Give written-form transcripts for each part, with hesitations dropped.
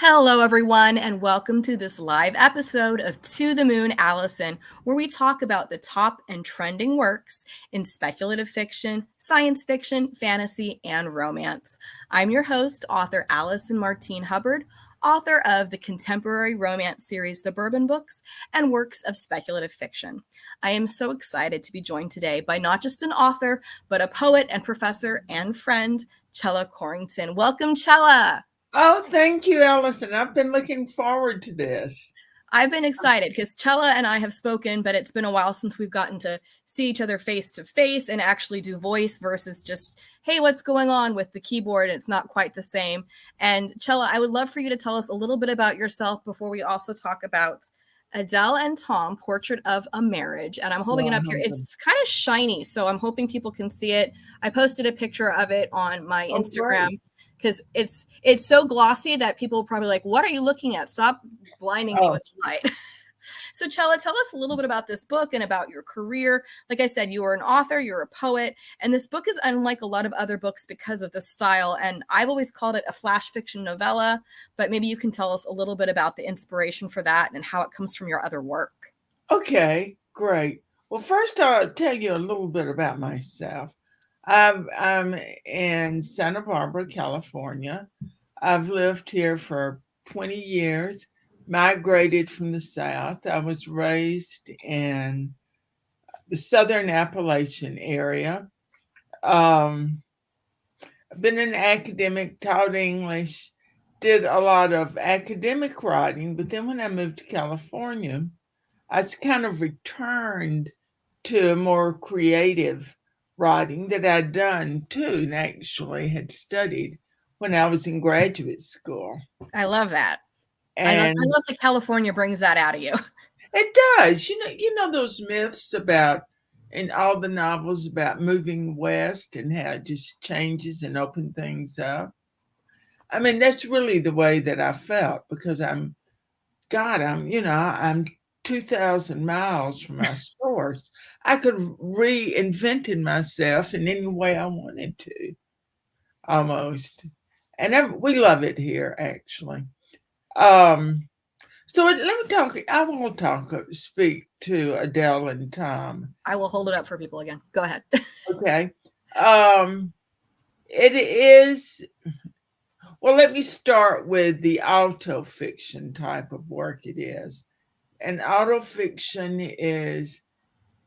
Hello, everyone, and welcome to this live episode of To the Moon, Allison, where we talk about the top and trending works in speculative fiction, science fiction, fantasy, and romance. I'm your host, author Allison Martine Hubbard, author of the contemporary romance series The Bourbon Books and works of speculative fiction. I am so excited to be joined today by not just an author, but a poet and professor and friend, Chella Courington. Welcome, Chella. Oh, thank you, Allison. I've been looking forward to this. I've been excited because Chella and I have spoken, but it's been a while since we've gotten to see each other face to face and actually do voice versus just, hey, what's going on with the keyboard? It's not quite the same. And Chella, I would love for you to tell us a little bit about yourself before we also talk about Adele and Tom, Portrait of a Marriage. And I'm holding it up here. It's kind of shiny, so I'm hoping people can see it. I posted a picture of it on my Instagram. Great. Because it's so glossy that people are probably like, what are you looking at? Stop blinding me with light. So Chella, tell us a little bit about this book and about your career. Like I said, you are an author, you're a poet, and this book is unlike a lot of other books because of the style. And I've always called it a flash fiction novella, but maybe you can tell us a little bit about the inspiration for that and how it comes from your other work. Okay, great. Well, first I'll tell you a little bit about myself. I'm in Santa Barbara, California. I've lived here for 20 years, migrated from the South. I was raised in the Southern Appalachian area. I've been an academic, taught English, did a lot of academic writing, but then when I moved to California, I kind of returned to a more creative writing that I'd done too, and actually had studied when I was in graduate school. I love that. And I love that California brings that out of you. It does. You know those myths about in all the novels about moving west and how it just changes and open things up. I mean, that's really the way that I felt because I'm 2,000 miles from my source. I could reinvented myself in any way I wanted to, almost. And we love it here, actually. So let me talk. I will speak to Adele and Tom. I will hold it up for people again. Go ahead. Okay. It is. Well, let me start with the autofiction type of work it is. And autofiction is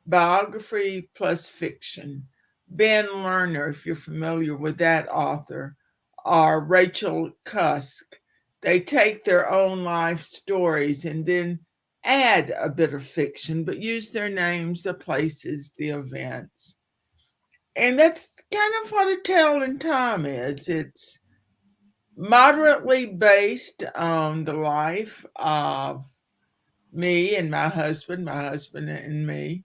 biography plus fiction. Ben Lerner, if you're familiar with that author, or Rachel Cusk, they take their own life stories and then add a bit of fiction, but use their names, the places, the events. And that's kind of what A Tale in Time is. It's moderately based on the life of me and my husband and me.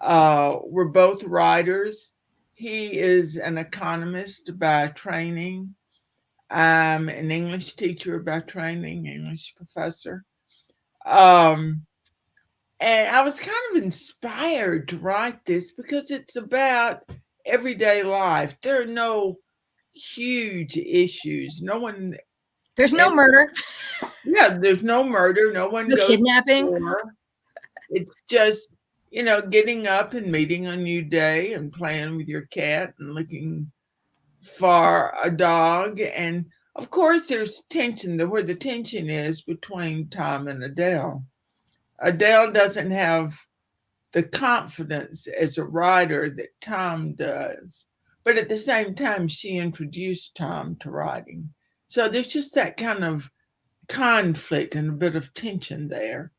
We're both writers. He is an economist by training. I'm an English teacher by training, English professor. And I was kind of inspired to write this because it's about everyday life. There are no huge issues. There's no murder. Yeah, there's no murder. No one goes kidnapping. to war. It's just, getting up and meeting a new day and playing with your cat and looking for a dog. And of course, there's tension where the tension is between Tom and Adele. Adele doesn't have the confidence as a writer that Tom does. But at the same time, she introduced Tom to writing. So there's just that kind of conflict and a bit of tension there.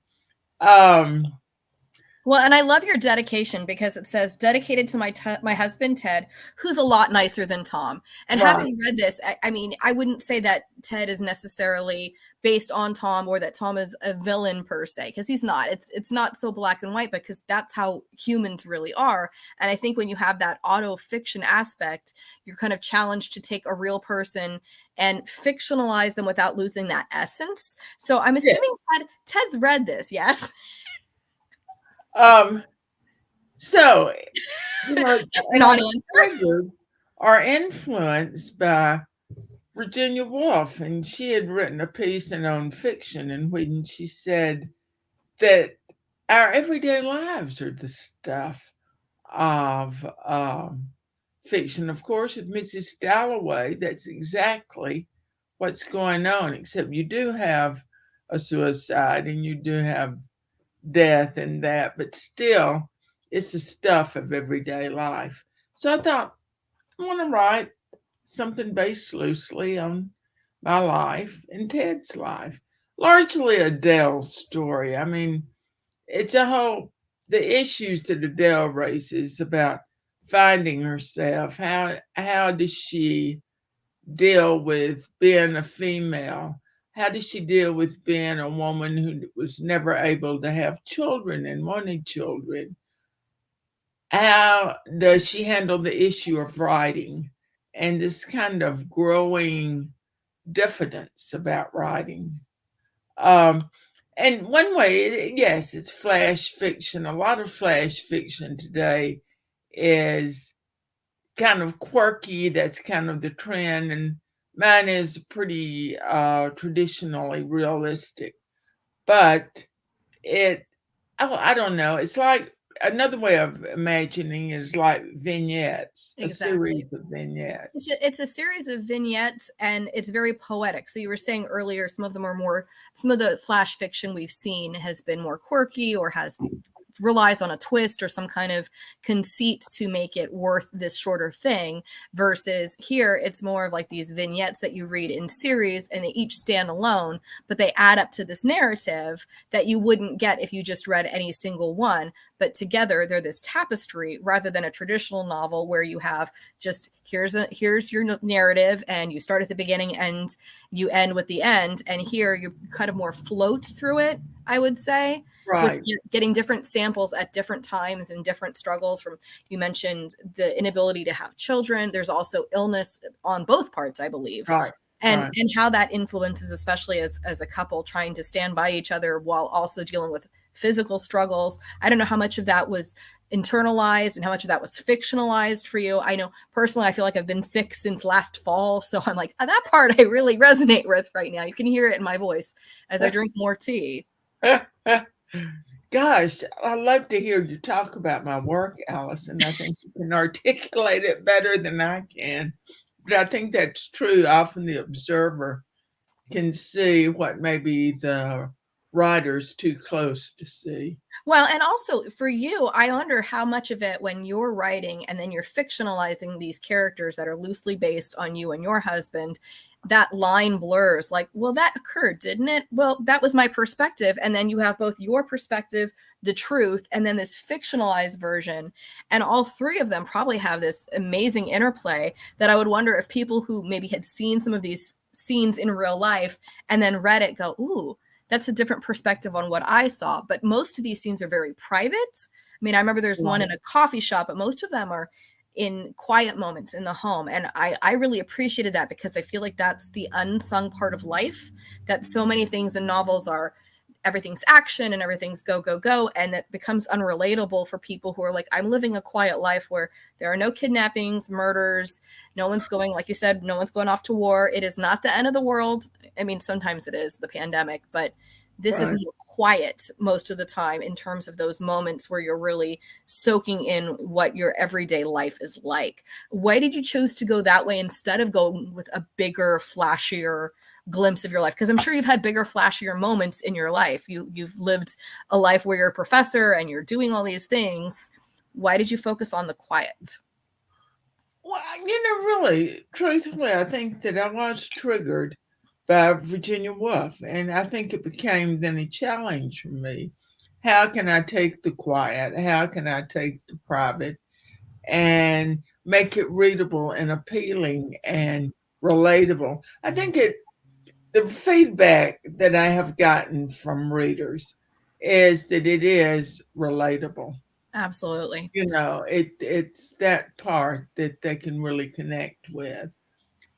Well, and I love your dedication because it says dedicated to my husband, Ted, who's a lot nicer than Tom. And Right. having read this, I mean, I wouldn't say that Ted is necessarily based on Tom or that Tom is a villain per se, because he's not. It's not so black and white because that's how humans really are. And I think when you have that auto fiction aspect, you're kind of challenged to take a real person and fictionalize them without losing that essence. So I'm assuming Ted's read this, yes? So, non-answer. are influenced by Virginia Woolf, and she had written a piece in On Fiction in which she said that our everyday lives are the stuff of fiction. Of course, with Mrs. Dalloway, that's exactly what's going on, except you do have a suicide and you do have death and that, but still, it's the stuff of everyday life. So I thought, I want to write something based loosely on my life and Ted's life. Largely Adele's story. I mean, it's a whole, the issues that Adele raises about finding herself. How does she deal with being a female? How does she deal with being a woman who was never able to have children and wanted children? How does she handle the issue of writing and this kind of growing diffidence about writing? Um, and one way, yes, it's flash fiction. A lot of flash fiction today is kind of quirky. That's kind of the trend. And mine is pretty traditionally realistic. But it, oh, I don't know. It's like another way of imagining is like vignettes, a Exactly. series of vignettes. It's a series of vignettes, and it's very poetic. So you were saying earlier, some of the flash fiction we've seen has been more quirky or relies on a twist or some kind of conceit to make it worth this shorter thing, versus here it's more of like these vignettes that you read in series, and they each stand alone, but they add up to this narrative that you wouldn't get if you just read any single one. But together they're this tapestry, rather than a traditional novel where you have just here's your narrative, and you start at the beginning and you end with the end. And here you kind of more float through it, I would say, with Right, getting different samples at different times and different struggles. From, you mentioned the inability to have children, there's also illness on both parts, I believe, right, and right. how that influences, especially as a couple trying to stand by each other while also dealing with physical struggles. I don't know how much of that was internalized and how much of that was fictionalized for you. I know personally, I feel like I've been sick since last fall, so I'm like, that part I really resonate with right now. You can hear it in my voice as I drink more tea. Gosh, I love to hear you talk about my work, Allison. I think you can articulate it better than I can. But I think that's true. Often the observer can see what maybe the writer's too close to see. Well, and also for you, I wonder how much of it, when you're writing and then you're fictionalizing these characters that are loosely based on you and your husband, that line blurs. Like, well, that occurred, didn't it? Well, that was my perspective. And then you have both your perspective, the truth, and then this fictionalized version. And all three of them probably have this amazing interplay that I would wonder if people who maybe had seen some of these scenes in real life and then read it go, ooh, that's a different perspective on what I saw. But most of these scenes are very private. I mean, I remember there's one Right. in a coffee shop, but most of them are in quiet moments in the home. And I really appreciated that, because I feel like that's the unsung part of life, that so many things in novels are everything's action and everything's go, go, go. And that becomes unrelatable for people who are like, I'm living a quiet life where there are no kidnappings, murders. No one's going, like you said, no one's going off to war. It is not the end of the world. I mean, sometimes it is the pandemic, but this is Right. more quiet most of the time, in terms of those moments where you're really soaking in what your everyday life is like. Why did you choose to go that way instead of going with a bigger, flashier glimpse of your life? Because I'm sure you've had bigger, flashier moments in your life. You've lived a life where you're a professor and you're doing all these things. Why did you focus on the quiet? Well, really, truthfully, I think that I was triggered by Virginia Woolf, and I think it became then a challenge for me. How can I take the quiet? How can I take the private and make it readable and appealing and relatable? I think the feedback that I have gotten from readers is that it is relatable. Absolutely. It's that part that they can really connect with.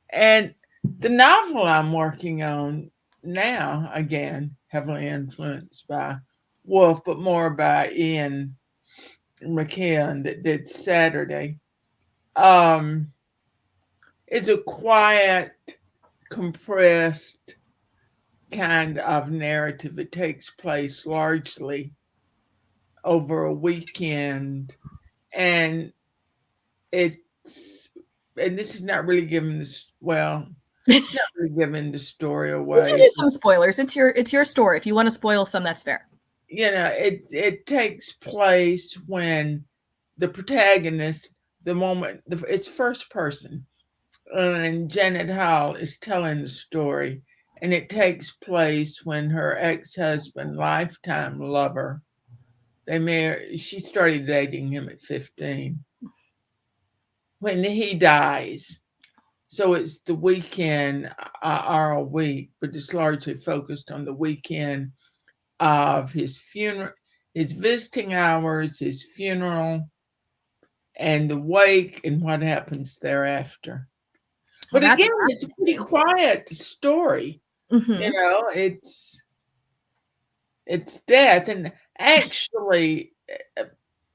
And the novel I'm working on now, again, heavily influenced by Wolf, but more by Ian McKeon that did Saturday, um, is a quiet, compressed kind of narrative. It takes place largely over a weekend, and it's and this is not really giving this well, it's not really giving the story We can away. do some spoilers. It's your story. If you want to spoil some, that's fair. It takes place when the protagonist, the moment it's first person, and Janet Howell is telling the story, and it takes place when her ex-husband, lifetime lover, she started dating him at 15, when he dies. So it's the weekend, or a week, but it's largely focused on the weekend of his funeral, his visiting hours, his funeral, and the wake, and what happens thereafter. But Well, again, it's a pretty quiet story. It's death, and actually,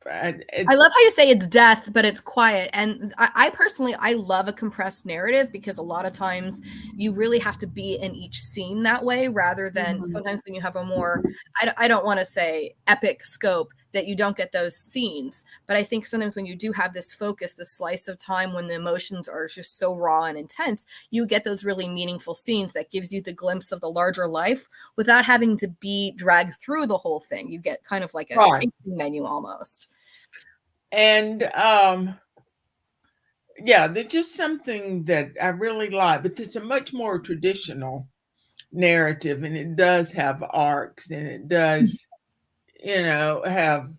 I love how you say it's death, but it's quiet. And I personally, I love a compressed narrative, because a lot of times you really have to be in each scene that way, rather than sometimes when you have a more, I don't want to say epic scope, that you don't get those scenes. But I think sometimes when you do have this focus, this slice of time, when the emotions are just so raw and intense, you get those really meaningful scenes that gives you the glimpse of the larger life without having to be dragged through the whole thing. You get kind of like a tasting menu almost. And they're just something that I really like, but it's a much more traditional narrative, and it does have arcs, and it does, have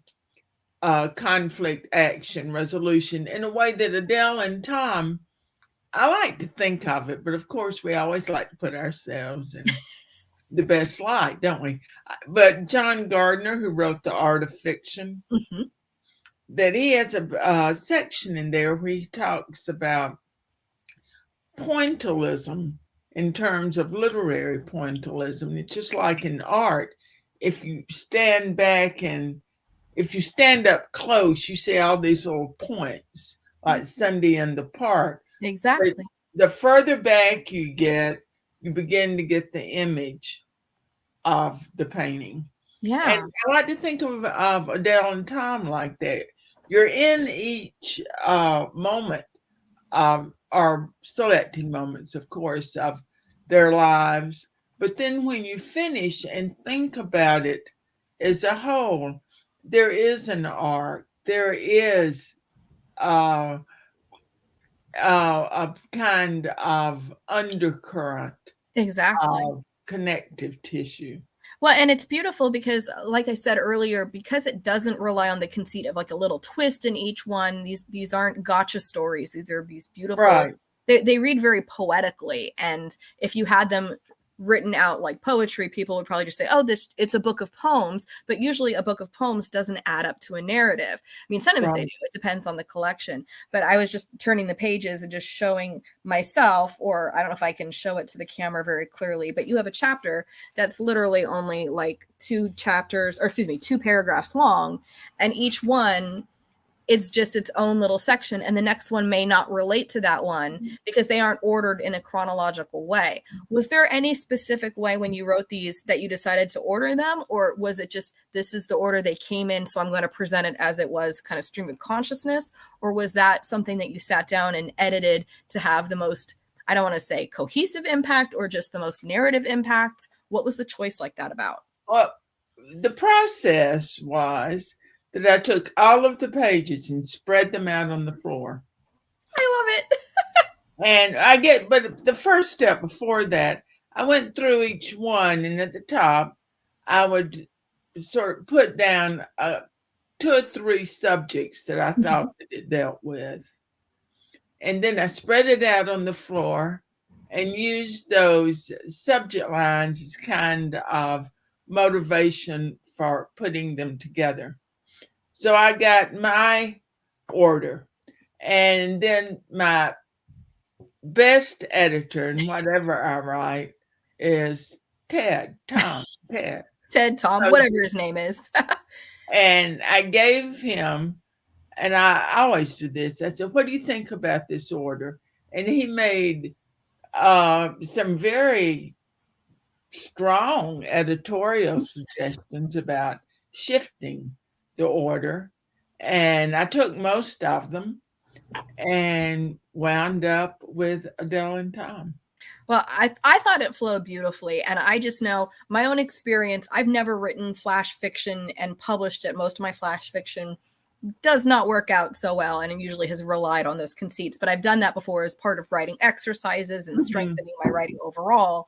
conflict, action, resolution in a way that Adele and Tom, I like to think of it, but of course we always like to put ourselves in the best light, don't we? But John Gardner, who wrote The Art of Fiction, that he has a section in there where he talks about pointillism in terms of literary pointillism. It's just like in art. If you stand back and if you stand up close, you see all these little points, like Sunday in the Park. Exactly. But the further back you get, you begin to get the image of the painting. Yeah. And I like to think of Adele and Tom like that. You're in each moment, are selecting moments, of course, of their lives. But then when you finish and think about it as a whole, there is an arc. There is a kind of undercurrent Exactly. of connective tissue. Well, and it's beautiful because, like I said earlier, because it doesn't rely on the conceit of like a little twist in each one. These aren't gotcha stories. These are these beautiful. Right. They read very poetically, and if you had them written out like poetry, people would probably just say, "Oh, it's a book of poems." But usually, a book of poems doesn't add up to a narrative. I mean, sometimes they do. It depends on the collection. But I was just turning the pages and just showing myself, or I don't know if I can show it to the camera very clearly. But you have a chapter that's literally only like two paragraphs long, and each one is just its own little section, and the next one may not relate to that one because they aren't ordered in a chronological way. Was there any specific way when you wrote these that you decided to order them, or was it just this is the order they came in, so I'm going to present it as it was, kind of stream of consciousness? Or was that something that you sat down and edited to have the most, I don't want to say cohesive impact, or just the most narrative impact? What was the choice like that about? Well, the process was that I took all of the pages and spread them out on the floor. I love it. And but the first step before that, I went through each one, and at the top, I would sort of put down 2 or 3 subjects that I thought that it dealt with. And then I spread it out on the floor and used those subject lines as kind of motivation for putting them together. So I got my order, and then my best editor in whatever I write is Ted, Tom, Ted. Tom, So, whatever his name is. and I gave him, and I always do this, I said, what do you think about this order? And he made some very strong editorial suggestions about shifting the order. And I took most of them and wound up with Adele and Tom. Well, I thought it flowed beautifully. And I just know my own experience. I've never written flash fiction and published it. Most of my flash fiction does not work out so well, and it usually has relied on those conceits. But I've done that before as part of writing exercises and strengthening my writing overall.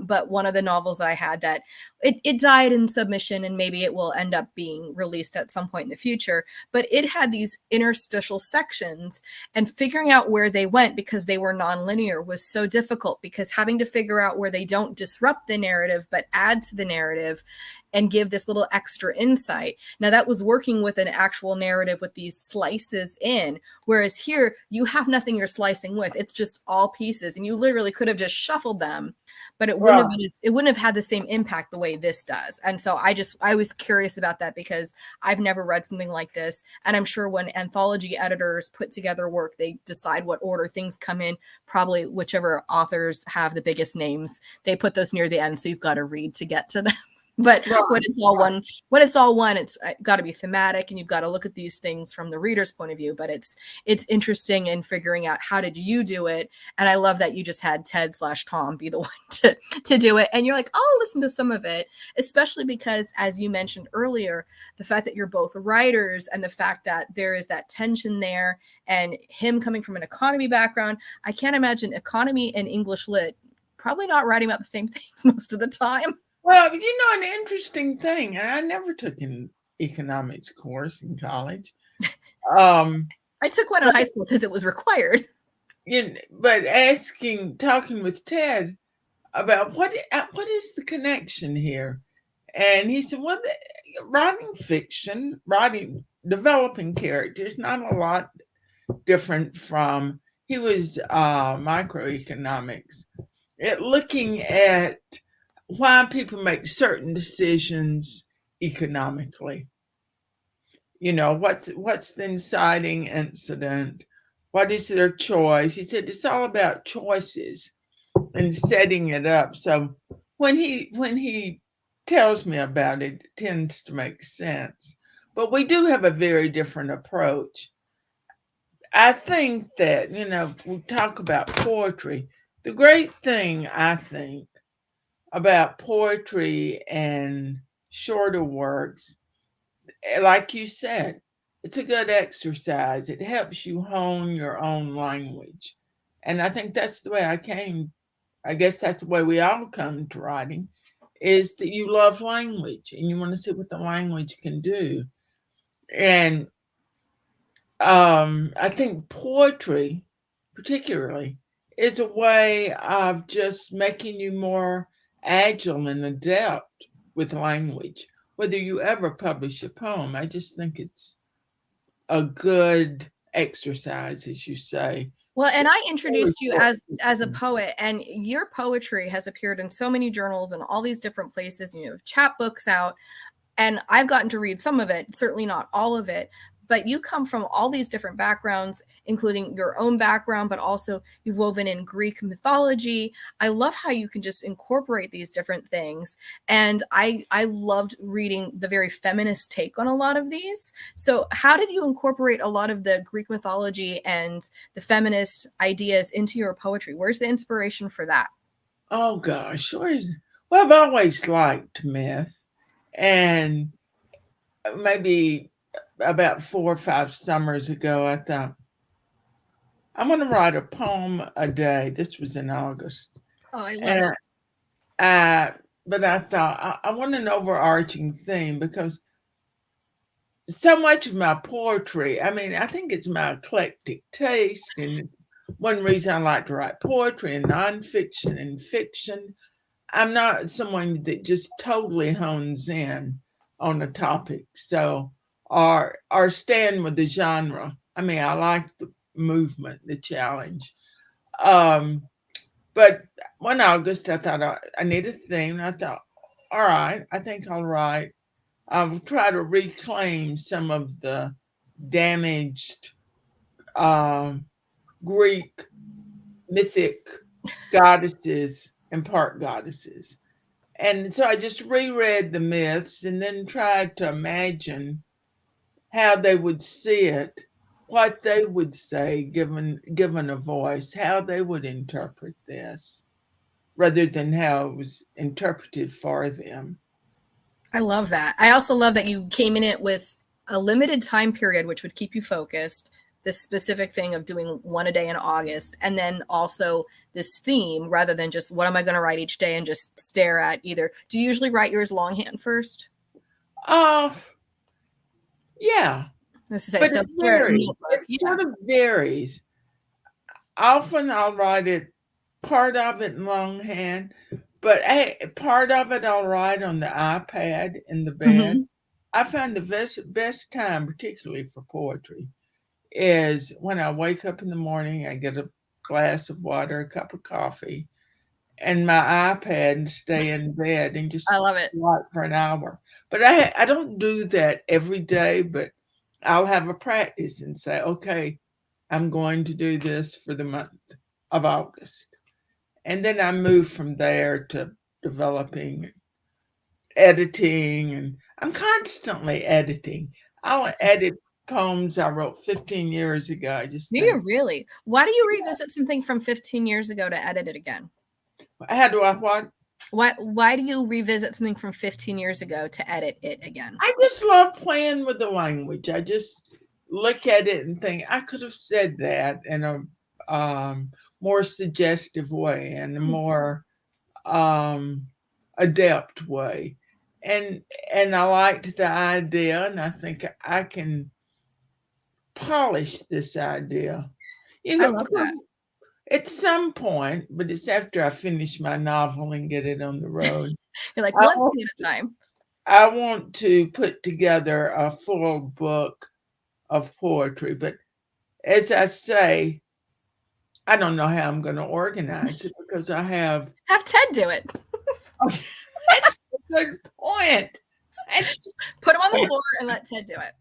But one of the novels I had that it died in submission, and maybe it will end up being released at some point in the future. But it had these interstitial sections, and figuring out where they went because they were nonlinear was so difficult, because having to figure out where they don't disrupt the narrative but add to the narrative and give this little extra insight. Now, that was working with an actual narrative with these slices in, whereas here you have nothing you're slicing with. It's just all pieces, and you literally could have just shuffled them, but it wouldn't have had the same impact the way this does. And so I was curious about that, because I've never read something like this, and I'm sure when anthology editors put together work, they decide what order things come in. Probably whichever authors have the biggest names, they put those near the end, so you've got to read to get to them. But when it's all one, it's got to be thematic, and you've got to look at these things from the reader's point of view. But it's interesting in figuring out how did you do it. And I love that you just had Ted/Tom be the one to do it. And you're like, oh, listen to some of it, especially because, as you mentioned earlier, the fact that you're both writers and the fact that there is that tension there, and him coming from an economy background, I can't imagine economy and English lit probably not writing about the same things most of the time. Well, an interesting thing, and I never took an economics course in college. I took one in high school because it was required. But talking with Ted about what is the connection here, and he said, "Well, writing fiction, developing characters, not a lot different from." He was microeconomics, looking at why people make certain decisions economically. What's the inciting incident? What is their choice? He said it's all about choices and setting it up. So when he tells me about it, it tends to make sense. But we do have a very different approach. I think that, we talk about poetry. The great thing, I think, about poetry and shorter works, like you said, it's a good exercise. It helps you hone your own language. And I think that's the way I guess that's the way we all come to writing, is that you love language and you want to see what the language can do. And I think poetry, particularly, is a way of just making you more agile and adept with language. Whether you ever publish a poem, I just think it's a good exercise, as you say. Well, and I introduced you as a poet, and your poetry has appeared in so many journals and all these different places. You have chapbooks out, and I've gotten to read some of it, certainly not all of it. But you come from all these different backgrounds, including your own background, but also you've woven in Greek mythology. I love how you can just incorporate these different things. And I loved reading the very feminist take on a lot of these. So how did you incorporate a lot of the Greek mythology and the feminist ideas into your poetry? Where's the inspiration for that? Oh, gosh. Well, I've always liked myth. And maybe about 4 or 5 summers ago, I thought, I'm going to write a poem a day. This was in August. Oh, I love it. But I thought, I want an overarching theme, because so much of my poetry, I think it's my eclectic taste. And one reason I like to write poetry and nonfiction and fiction. I'm not someone that just totally hones in on a topic. So, or stand with the genre. I like the movement, the challenge. But one August, I thought I need a theme. And I thought, all right, I think I'll try to reclaim some of the damaged Greek mythic goddesses and part goddesses. And so I just reread the myths and then tried to imagine how they would see it, what they would say given a voice, how they would interpret this, rather than how it was interpreted for them. I love that. I also love that you came in it with a limited time period, which would keep you focused, this specific thing of doing one a day in August, and then also this theme rather than just what am I going to write each day and just stare at either. Do you usually write yours longhand first? Yeah. Let's say, But so it stare at a varies. notebook. It sort of varies. Often I'll write it, part of it in longhand, but part of it I'll write on the iPad in the bed. Mhm. I find the best time, particularly for poetry, is when I wake up in the morning, I get a glass of water, a cup of coffee, and my iPad and stay in bed and just I love it. write for an hour. But I don't do that every day, but I'll have a practice and say, okay, I'm going to do this for the month of August. And then I move from there to developing, editing, and I'm constantly editing. I'll edit poems I wrote 15 years ago. I just Do you think, really? Why do you revisit something from 15 years ago to edit it again? how do I what? Why do you revisit something from 15 years ago to edit it again? I just love playing with the language. I just look at it and think I could have said that in a more suggestive way and a more adept way. And I liked the idea, and I think I can polish this idea. You I know, love that. at some point, but it's after I finish my novel and get it on the road. You're like, I one want, thing at a time. I want to put together a full book of poetry, but as I say, I don't know how I'm going to organize it because I have. Have Ted do it. That's a good point. Just put him on the floor and let Ted do it.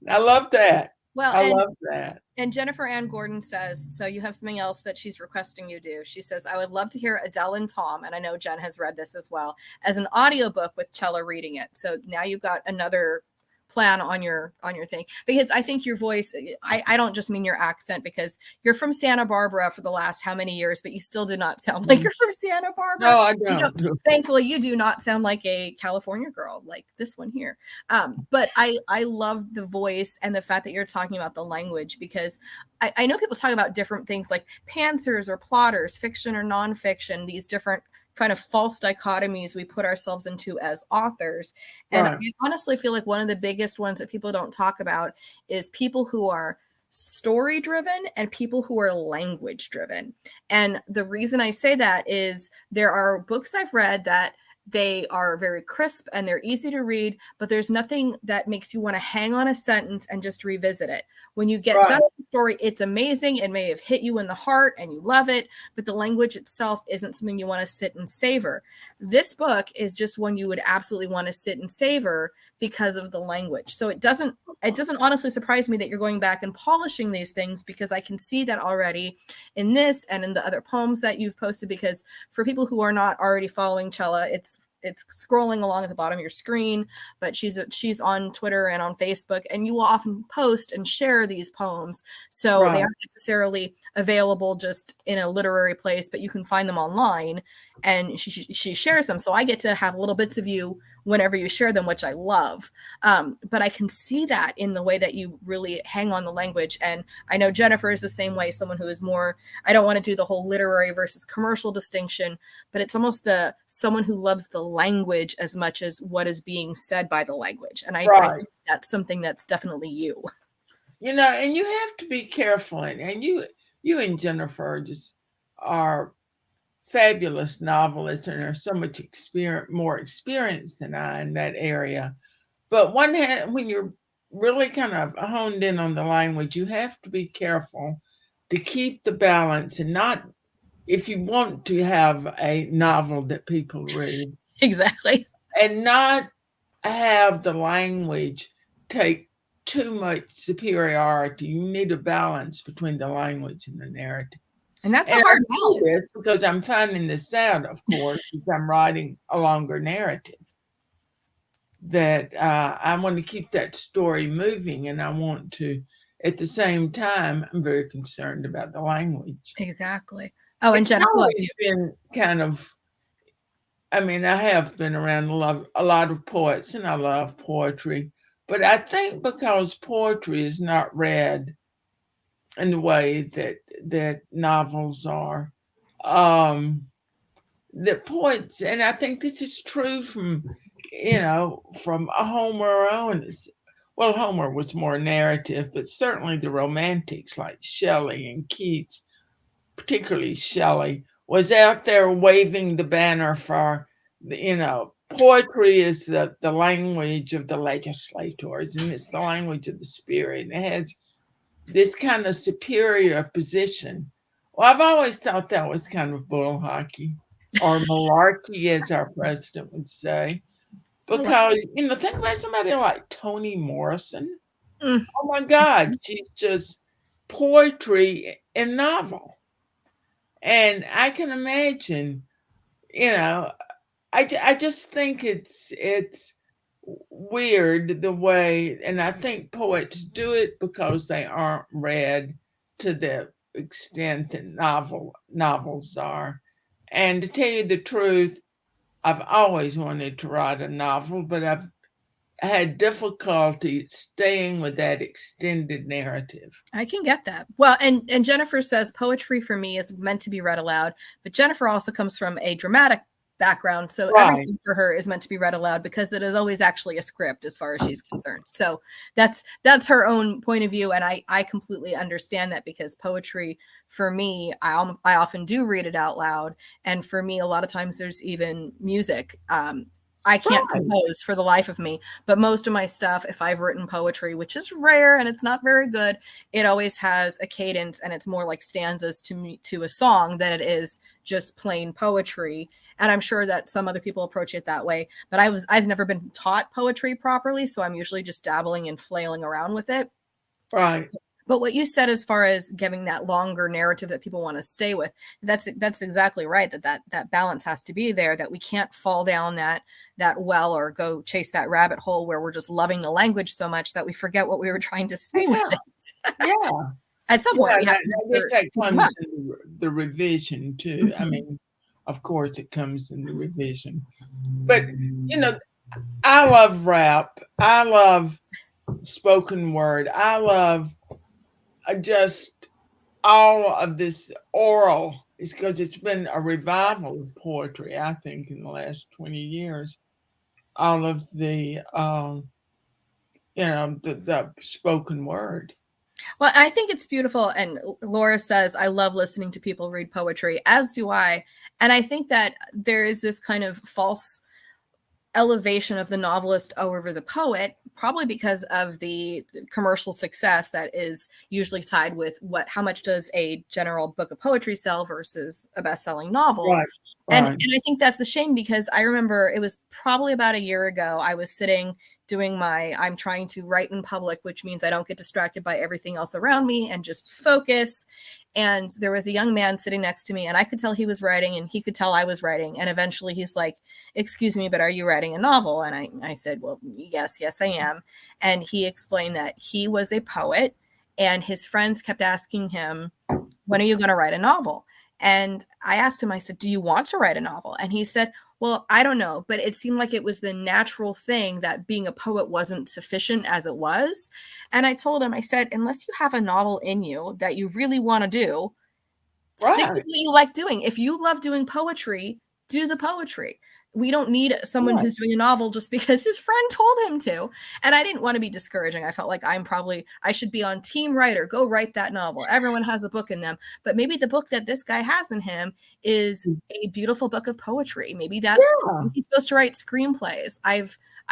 I love that. Well, I love that. And Jennifer Ann Gordon says, so you have something else that she's requesting you do. She says, I would love to hear Adele and Tom, and I know Jen has read this as well, as an audiobook with Chella reading it. So now you've got another plan on your thing, because I think your voice, I don't just mean your accent, because you're from Santa Barbara for the last how many years, but you still do not sound like you're from Santa Barbara. No, I don't. You know, thankfully you do not sound like a California girl like this one here. But I love the voice and the fact that you're talking about the language, because I know people talk about different things like pantsers or plotters, fiction or nonfiction, these different kind of false dichotomies we put ourselves into as authors. And Right. I honestly feel like one of the biggest ones that people don't talk about is people who are story driven and people who are language driven. And the reason I say that is there are books I've read that they are very crisp and they're easy to read, but there's nothing that makes you want to hang on a sentence and just revisit it. When you get done with the story, it's amazing. It may have hit you in the heart and you love it, but the language itself isn't something you want to sit and savor. This book is just one you would absolutely want to sit and savor because of the language. So it doesn't honestly surprise me that you're going back and polishing these things, because I can see that already in this and in the other poems that you've posted. Because for people who are not already following Chella, it's scrolling along at the bottom of your screen, but she's on Twitter and on Facebook, and you will often post and share these poems. So they aren't necessarily available just in a literary place, but you can find them online, and she shares them. So I get to have little bits of you whenever you share them, which I love. But I can see that in the way that you really hang on the language. And I know Jennifer is the same way, someone who is more, I don't want to do the whole literary versus commercial distinction, but it's almost someone who loves the language as much as what is being said by the language. And I think that's something that's definitely you. You know, and you have to be careful. And you and Jennifer just are fabulous novelists and are so much more experienced than I in that area. But when you're really kind of honed in on the language, you have to be careful to keep the balance and not, if you want to have a novel that people read. Exactly. And not have the language take too much superiority. You need a balance between the language and the narrative. And that's a And I hard do balance. this because I'm finding this out, of course, as I'm writing a longer narrative, that I want to keep that story moving, and I want to, at the same time, I'm very concerned about the language. Exactly. Oh, and It's Jennifer loves always you. been kind of, I mean, I have been around a lot of poets, and I love poetry, but I think because poetry is not read in the way that novels are, the poets, and I think this is true from, from Homer on. Well, Homer was more narrative, but certainly the romantics like Shelley and Keats, particularly Shelley, was out there waving the banner for, poetry is the language of the legislators, and it's the language of the spirit. And it has this kind of superior position. Well, I've always thought that was kind of bull hockey, or malarkey, as our president would say. Because, think about somebody like Toni Morrison. Mm. Oh my God, she's just poetry and novel. And I can imagine, I just think it's weird the way, and I think poets do it because they aren't read to the extent that novels are. And to tell you the truth, I've always wanted to write a novel, but I've had difficulty staying with that extended narrative. I can get that. Well, and Jennifer says poetry for me is meant to be read aloud, but Jennifer also comes from a dramatic background, so Right. everything for her is meant to be read aloud because it is always actually a script as far as she's concerned. So that's her own point of view, and I completely understand that, because poetry for me, I often do read it out loud, and for me a lot of times there's even music. I can't compose for the life of me, but most of my stuff, if I've written poetry, which is rare and it's not very good, it always has a cadence, and it's more like stanzas to a song than it is just plain poetry. And I'm sure that some other people approach it that way, but I've never been taught poetry properly, so I'm usually just dabbling and flailing around with it. Right. But what you said as far as giving that longer narrative that people want to stay with, that's exactly right. That balance has to be there, that we can't fall down that well or go chase that rabbit hole where we're just loving the language so much that we forget what we were trying to say with it. Yeah. At some point, we have I guess that comes in the revision too. Mm-hmm. I mean, of course, it comes in the revision. But, I love rap. I love spoken word. I love just all of this oral. It's because it's been a revival of poetry, I think, in the last 20 years. All of the, the spoken word. Well, I think it's beautiful. And Laura says, I love listening to people read poetry, as do I. And I think that there is this kind of false elevation of the novelist over the poet, probably because of the commercial success that is usually tied with how much does a general book of poetry sell versus a best-selling novel. Right. And I think that's a shame, because I remember it was probably about a year ago, I was sitting doing I'm trying to write in public, which means I don't get distracted by everything else around me and just focus. And there was a young man sitting next to me, and I could tell he was writing, and he could tell I was writing. And eventually he's like, excuse me, but are you writing a novel? And I said, well, yes, I am. And he explained that he was a poet, and his friends kept asking him, when are you going to write a novel? And I asked him, I said, do you want to write a novel? And he said, well, I don't know, but it seemed like it was the natural thing, that being a poet wasn't sufficient as it was. And I told him, I said, unless you have a novel in you that you really want to do, stick with what you like doing. If you love doing poetry, do the poetry. We don't need someone who's doing a novel just because his friend told him to. And I didn't want to be discouraging. I felt like I should be on team writer. Go write that novel. Everyone has a book in them. But maybe the book that this guy has in him is a beautiful book of poetry. Maybe he's supposed to write screenplays.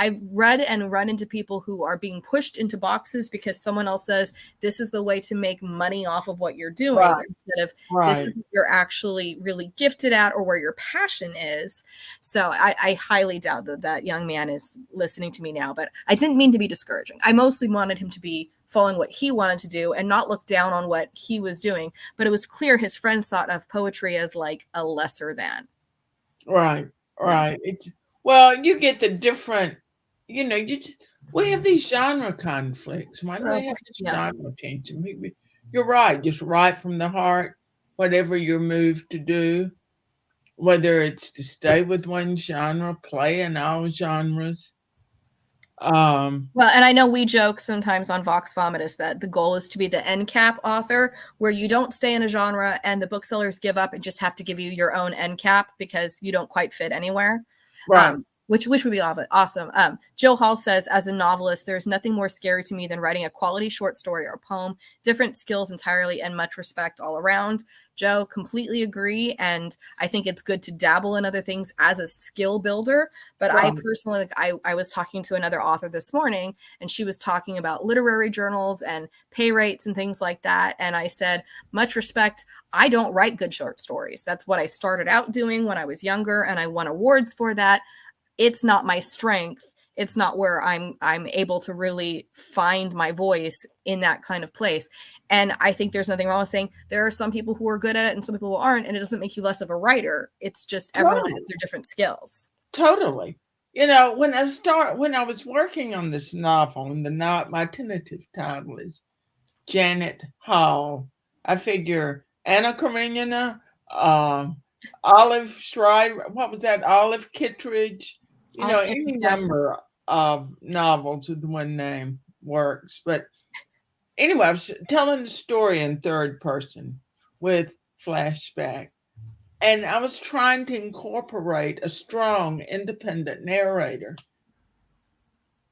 I've read and run into people who are being pushed into boxes because someone else says this is the way to make money off of what you're doing, instead of this is what you're actually really gifted at or where your passion is. So I highly doubt that young man is listening to me now, but I didn't mean to be discouraging. I mostly wanted him to be following what he wanted to do and not look down on what he was doing. But it was clear his friends thought of poetry as like a lesser than. Right, Yeah. right. It's well, you get the different, you just we have these genre conflicts. Why do we have this Yeah. genre tension? You're right, just right from the heart, whatever you're moved to do, whether it's to stay with one genre, play in all genres. Well, and I know we joke sometimes on Vox Vomitus that the goal is to be the end cap author, where you don't stay in a genre and the booksellers give up and just have to give you your own end cap because you don't quite fit anywhere. Right. Which would be awesome. Jill Hall says, as a novelist, there's nothing more scary to me than writing a quality short story or poem. Different skills entirely and much respect all around. Joe, completely agree. And I think it's good to dabble in other things as a skill builder. But I personally, I was talking to another author this morning, and she was talking about literary journals and pay rates and things like that. And I said, much respect. I don't write good short stories. That's what I started out doing when I was younger, and I won awards for that. It's not my strength. It's not where I'm able to really find my voice in that kind of place. And I think there's nothing wrong with saying there are some people who are good at it and some people who aren't, and it doesn't make you less of a writer. It's just everyone has their different skills. Totally. When I was working on this novel, and my tentative title is Janet Hall. I figure Anna Karenina, Olive Schreiber, what was that? Olive Kittredge, any number of novels with one name works. But anyway, I was telling the story in third person with flashback. And I was trying to incorporate a strong, independent narrator.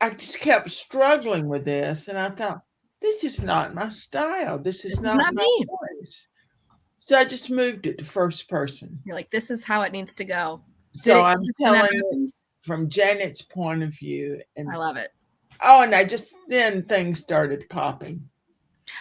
I just kept struggling with this, and I thought, this is not my style. This is not my voice. So I just moved it to first person. You're like, this is how it needs to go. So I'm telling it from Janet's point of view. And I love it. Oh, and then things started popping.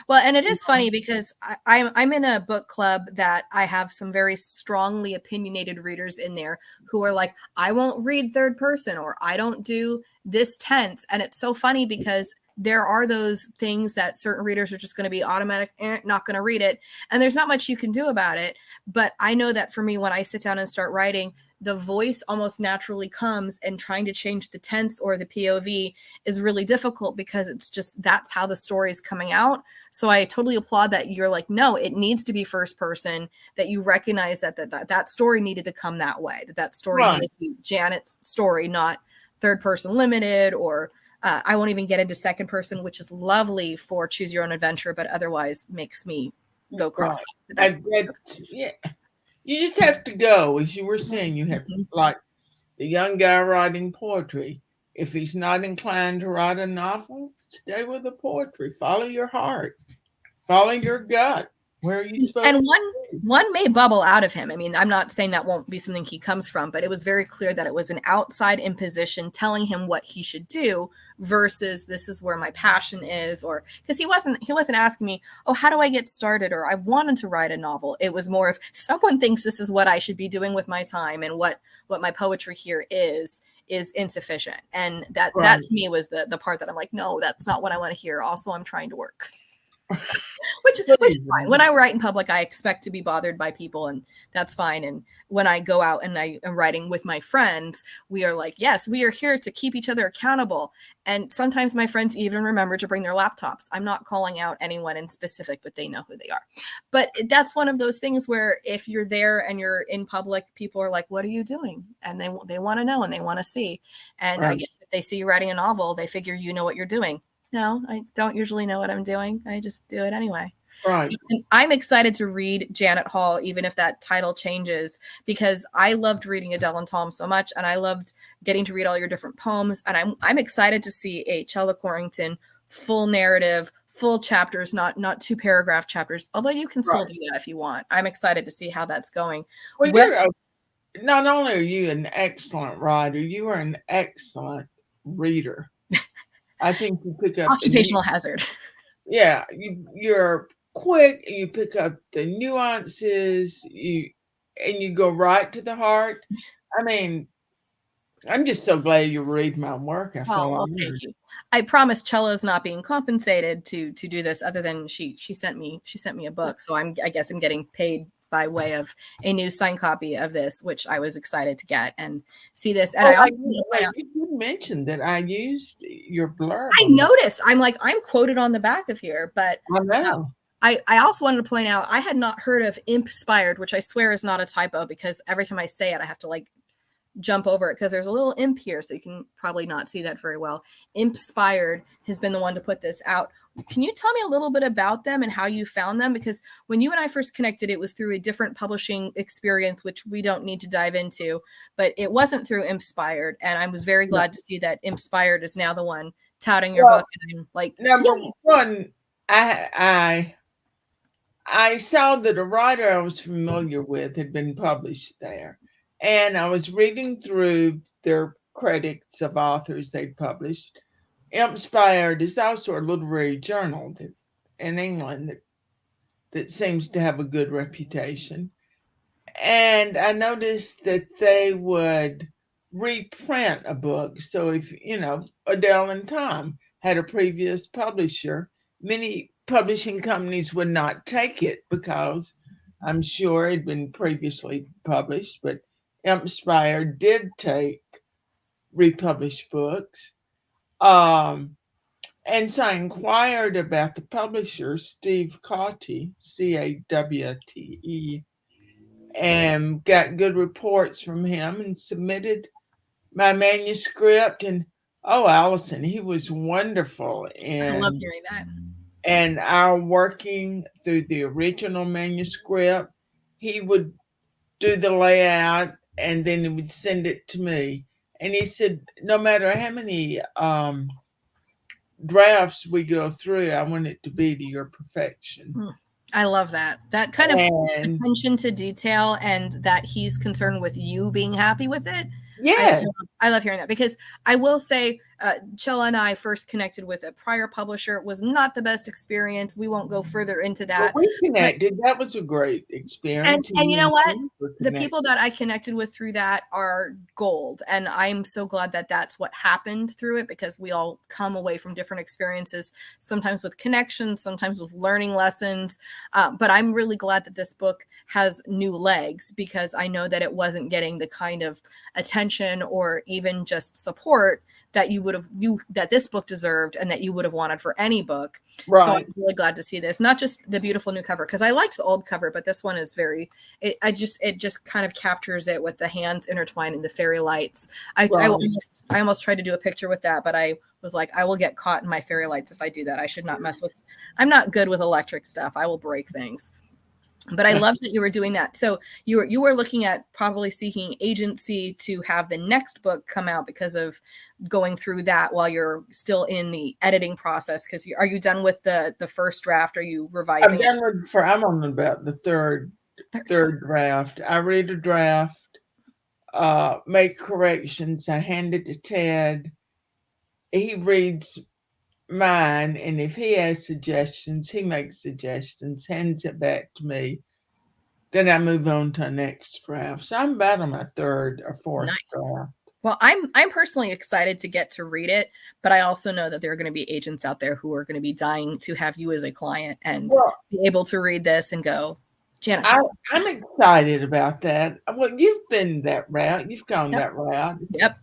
Well, and it is funny because I'm in a book club that I have some very strongly opinionated readers in there who are like, I won't read third person, or I don't do this tense. And it's so funny because there are those things that certain readers are just going to be automatic, not going to read it. And there's not much you can do about it. But I know that for me, when I sit down and start writing, the voice almost naturally comes, and trying to change the tense or the POV is really difficult because it's just, that's how the story is coming out. So I totally applaud that you're like, no, it needs to be first person, that you recognize that story needed to come that way, that story needed to be Janet's story, not third person limited, or I won't even get into second person, which is lovely for choose your own adventure, but otherwise makes me go cross. Yeah. You just have to go, as you were saying. You have to, like the young guy writing poetry. If he's not inclined to write a novel, stay with the poetry. Follow your heart. Follow your gut. Where are you supposed to be? One may bubble out of him. I mean, I'm not saying that won't be something he comes from, but it was very clear that it was an outside imposition telling him what he should do versus this is where my passion is, or because he wasn't asking me, oh, how do I get started, or I wanted to write a novel. It was more of someone thinks this is what I should be doing with my time, and what my poetry here is insufficient. And that to me was the part that I'm like, no, that's not what I want to hear. Also, I'm trying to work. which is fine. When I write in public, I expect to be bothered by people, and that's fine. And when I go out and I am writing with my friends, we are like, yes, we are here to keep each other accountable. And sometimes my friends even remember to bring their laptops. I'm not calling out anyone in specific, but they know who they are. But that's one of those things where if you're there and you're in public, people are like, what are you doing? And they want to know and they want to see. And I guess if they see you writing a novel, they figure you know what you're doing. No, I don't usually know what I'm doing. I just do it anyway. Right. And I'm excited to read Janet Hall, even if that title changes, because I loved reading Adele and Tom so much, and I loved getting to read all your different poems. And I'm excited to see a Chella Courington full narrative, full chapters, not 2 paragraph chapters, although you can still do that if you want. I'm excited to see how that's going. Well, not only are you an excellent writer, you are an excellent reader. I think you pick up occupational hazard. Yeah, you're quick. You pick up the nuances. You go right to the heart. I mean, I'm just so glad you read my work. I feel Well, thank you. I promise Chella's not being compensated to do this, other than she sent me a book. So I guess I'm getting paid by way of a new signed copy of this, which I was excited to get and see this. And I also you did mention that I used your blurb. I noticed. I'm quoted on the back of here, but I know. I also wanted to point out I had not heard of Imp-spired, which I swear is not a typo, because every time I say it, I have to like jump over it because there's a little imp here, so you can probably not see that very well. Imp-spired has been the one to put this out. Can you tell me a little bit about them and how you found them? Because when you and I first connected, it was through a different publishing experience, which we don't need to dive into, but it wasn't through Imp-spired. And I was very glad to see that Imp-spired is now the one touting your book. And I'm like, number one, I saw that a writer I was familiar with had been published there. And I was reading through their credits of authors they'd published. Imp-spired is also a literary journal in England that seems to have a good reputation. And I noticed that they would reprint a book. So if, Adele and Tom had a previous publisher, many publishing companies would not take it because I'm sure it had been previously published, but Imp-spired did take republished books. And so I inquired about the publisher, Steve Cawte, Cawte, and got good reports from him and submitted my manuscript. And Allison, he was wonderful. I love hearing that. And our working through the original manuscript, he would do the layout and then he would send it to me. And he said, no matter how many drafts we go through, I want it to be to your perfection. I love that. That kind of attention to detail, and that he's concerned with you being happy with it. Yeah. I love hearing that, because I will say Chella and I first connected with a prior publisher. It was not the best experience. We won't go further into that. Well, we connected. That was a great experience. And you know what? The people that I connected with through that are gold. And I'm so glad that that's what happened through it, because we all come away from different experiences, sometimes with connections, sometimes with learning lessons. But I'm really glad that this book has new legs, because I know that it wasn't getting the kind of attention or even just support that that this book deserved and that you would have wanted for any book. Right. So I'm really glad to see this, not just the beautiful new cover, because I liked the old cover, but this one is it just kind of captures it with the hands intertwined in the fairy lights. I almost tried to do a picture with that, but I was like, I will get caught in my fairy lights if I do that. I should not mess with, I'm not good with electric stuff. I will break things. But I love that you were doing that. So you were looking at probably seeking agency to have the next book come out because of going through that while you're still in the editing process. Because are you done with the first draft? Are you revising? I'm on about the third draft. I read a draft, make corrections. I hand it to Ted. He reads mine, and if he has suggestions, he makes suggestions, hands it back to me. Then I move on to the next draft. So I'm about on my third or fourth draft. Well, I'm personally excited to get to read it, but I also know that there are going to be agents out there who are going to be dying to have you as a client and be able to read this and go, Janet. I'm excited about that. Well, you've been that route. You've gone that route. Yep.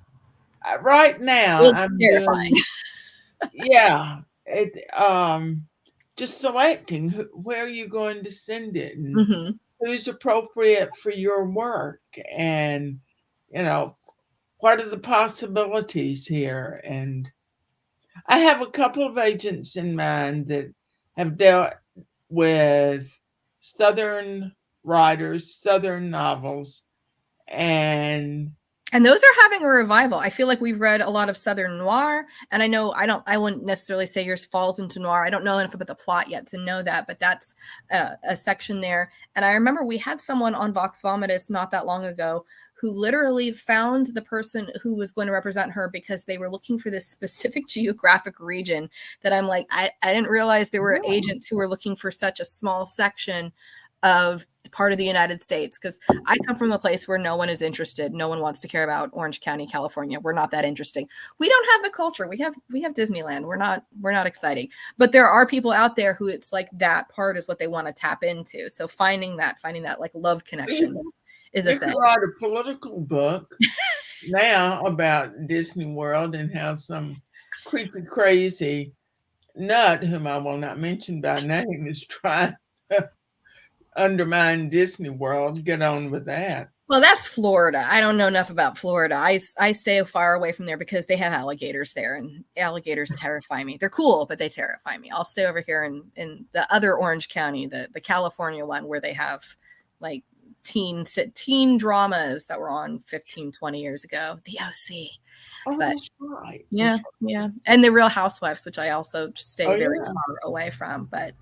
Right now, I'm terrifying. Just selecting where you're going to send it and who's appropriate for your work, and what are the possibilities here. And I have a couple of agents in mind that have dealt with Southern writers, Southern novels, and those are having a revival. I feel like we've read a lot of Southern noir, and I wouldn't necessarily say yours falls into noir. I don't know enough about the plot yet to know that, but that's a section there. And I remember we had someone on Vox Vomitus not that long ago who literally found the person who was going to represent her because they were looking for this specific geographic region that I'm like, I didn't realize there were agents who were looking for such a small section of part of the United States, because I come from a place where no one is interested. No one wants to care about Orange County, California. We're not that interesting. We don't have the culture. We have Disneyland. We're not exciting. But there are people out there who it's like that part is what they want to tap into. So finding that like love connection is a thing. You could write a political book now about Disney World and how some creepy, crazy nut, whom I will not mention by name, is trying to undermine Disney World. Get on with that. Well, that's Florida. I don't know enough about Florida. I stay far away from there because they have alligators there, and alligators terrify me. They're cool, but they terrify me. I'll stay over here in the other Orange County, the California one, where they have like teen dramas that were on 15, 20 years ago. The OC. Oh, but, that's right. Yeah. And the Real Housewives, which I also stay very far away from. But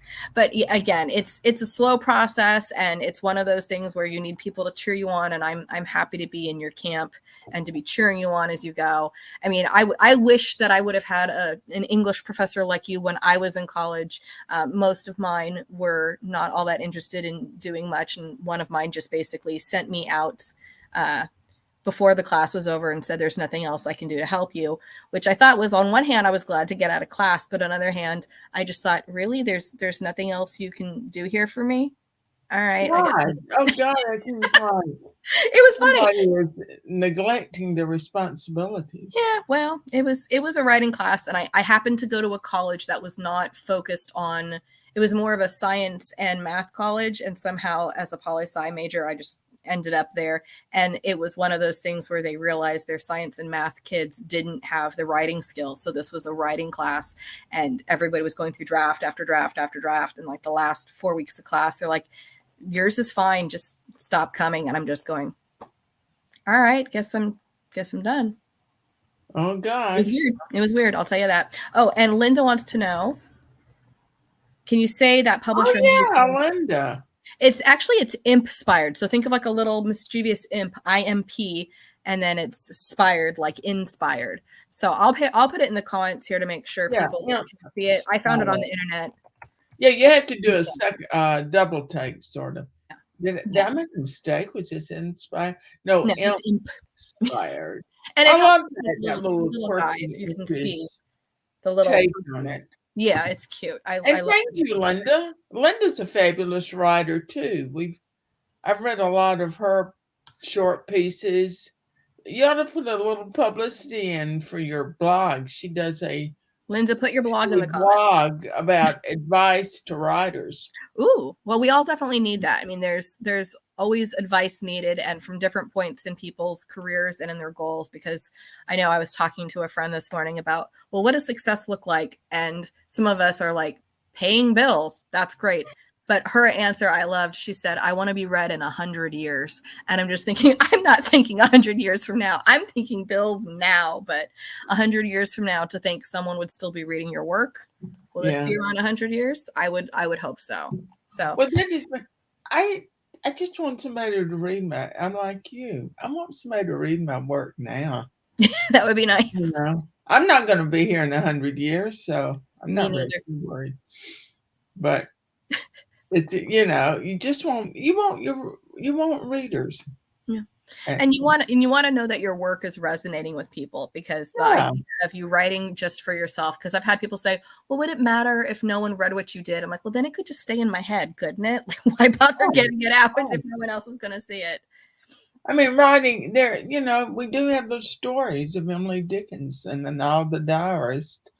again, it's a slow process, and it's one of those things where you need people to cheer you on. And I'm happy to be in your camp and to be cheering you on as you go. I mean, I wish that I would have had an English professor like you when I was in college. Most of mine were not all that interested in doing much, and one of mine just basically sent me out before the class was over and said, there's nothing else I can do to help you, which I thought was, on one hand, I was glad to get out of class. But on the other hand, I just thought, really, there's nothing else you can do here for me. All right. I guess. Oh God, that seems like it was funny. Somebody is neglecting the responsibilities. Yeah, well, it was a writing class, and I happened to go to a college that was not focused on. It was more of a science and math college, and somehow, as a poli-sci major, I just ended up there. And it was one of those things where they realized their science and math kids didn't have the writing skills. So this was a writing class, and everybody was going through draft after draft after draft. And like the last 4 weeks of class, they're like, yours is fine, just stop coming. And I'm just going, all right, guess I'm done. Oh gosh. It was weird. I'll tell you that. Oh, and Linda wants to know, can you say that publisher? Oh yeah, Linda. It's imp-spired. So think of like a little mischievous imp, IMP, and then it's spired, like inspired. So I'll put it in the comments here to make sure people can see it. I found it on the internet. Yeah, you have to do a second double take, sort of. Did I make a mistake? Was this inspired? No, it's inspired. And I love that little guy, if you can see the little take on it. Yeah, it's cute. I thank you, Linda. Linda's a fabulous writer too. I've read a lot of her short pieces. You ought to put a little publicity in for your blog. She does Linda, put your blog in the blog about advice to writers. Ooh, well, we all definitely need that. I mean, there's always advice needed, and from different points in people's careers and in their goals, because I know I was talking to a friend this morning about, well, what does success look like? And some of us are like, paying bills. That's great. But her answer I loved. She said, I want to be read in 100 years. And I'm just thinking, I'm not thinking 100 years from now. I'm thinking bills now, but 100 years from now, to think someone would still be reading your work. Will this be around 100 years? I would hope so. So well, I just want somebody to read I'm like you. I want somebody to read my work now. That would be nice. You know, I'm not going to be here in 100 years, so I'm not really worried. But it's, you want readers. Yeah. And you want to know that your work is resonating with people, because the idea of you writing just for yourself, because I've had people say, well, would it matter if no one read what you did? I'm like, well, then it could just stay in my head, couldn't it? Like, why bother getting it out if no one else is going to see it? I mean, writing there, we do have those stories of Emily Dickinson and all the diarist,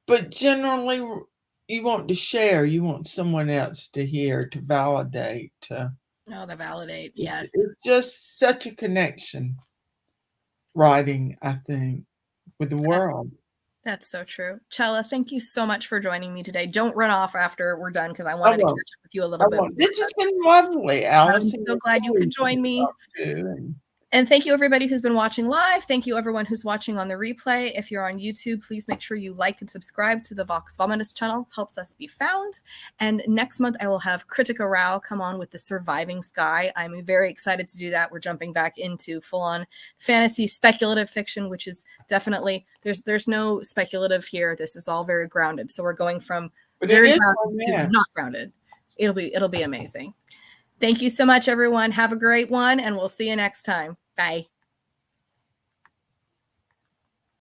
but generally you want to share, you want someone else to hear, to validate, yes. It's just such a connection, writing, I think, with the world. That's so true. Chella, thank you so much for joining me today. Don't run off after we're done, because I wanted to catch up with you a little bit. This has been lovely, Alice. I'm so glad you could join me. And thank you, everybody who's been watching live. Thank you, everyone who's watching on the replay. If you're on YouTube, please make sure you like and subscribe to the Vox Vomitus channel. Helps us be found. And next month, I will have Kritika Rao come on with The Surviving Sky. I'm very excited to do that. We're jumping back into full-on fantasy speculative fiction, which is definitely, there's no speculative here. This is all very grounded. So we're going from very grounded to not grounded. It'll be amazing. Thank you so much, everyone. Have a great one, and we'll see you next time. Bye.